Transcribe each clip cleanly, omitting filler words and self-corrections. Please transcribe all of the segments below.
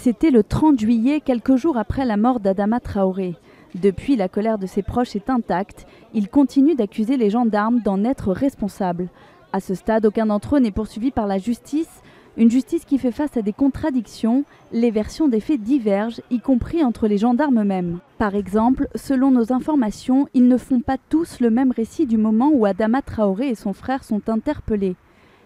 C'était le 30 juillet, quelques jours après la mort d'Adama Traoré. Depuis, la colère de ses proches est intacte. Ils continuent d'accuser les gendarmes d'en être responsables. À ce stade, aucun d'entre eux n'est poursuivi par la justice. Une justice qui fait face à des contradictions. Les versions des faits divergent, y compris entre les gendarmes eux-mêmes. Par exemple, selon nos informations, ils ne font pas tous le même récit du moment où Adama Traoré et son frère sont interpellés.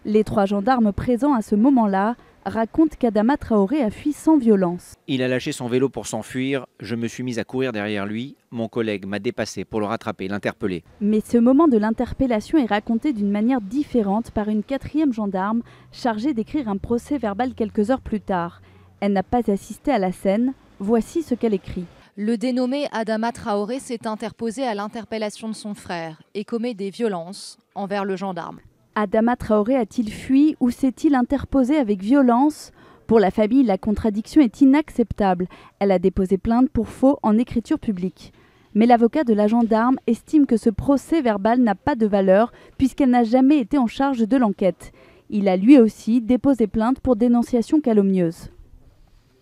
Les 3 gendarmes présents à ce moment-là racontent qu'Adama Traoré a fui sans violence. Il a lâché son vélo pour s'enfuir. Je me suis mise à courir derrière lui. Mon collègue m'a dépassé pour le rattraper, l'interpeller. Mais ce moment de l'interpellation est raconté d'une manière différente par une 4e gendarme chargée d'écrire un procès verbal quelques heures plus tard. Elle n'a pas assisté à la scène. Voici ce qu'elle écrit. Le dénommé Adama Traoré s'est interposé à l'interpellation de son frère et commet des violences envers le gendarme. Adama Traoré a-t-il fui ou s'est-il interposé avec violence? Pour la famille, la contradiction est inacceptable. Elle a déposé plainte pour faux en écriture publique. Mais l'avocat de la gendarme estime que ce procès verbal n'a pas de valeur puisqu'elle n'a jamais été en charge de l'enquête. Il a lui aussi déposé plainte pour dénonciation calomnieuse.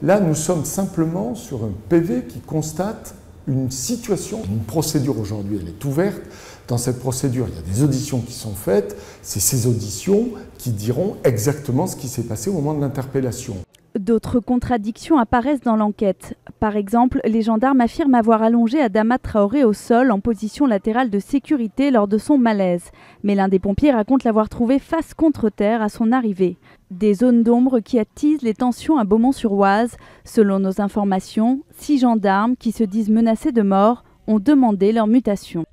Là, nous sommes simplement sur un PV qui constate une situation. Une procédure aujourd'hui, elle est ouverte. Dans cette procédure, il y a des auditions qui sont faites. C'est ces auditions qui diront exactement ce qui s'est passé au moment de l'interpellation. D'autres contradictions apparaissent dans l'enquête. Par exemple, les gendarmes affirment avoir allongé Adama Traoré au sol en position latérale de sécurité lors de son malaise. Mais l'un des pompiers raconte l'avoir trouvé face contre terre à son arrivée. Des zones d'ombre qui attisent les tensions à Beaumont-sur-Oise. Selon nos informations, 6 gendarmes qui se disent menacés de mort ont demandé leur mutation.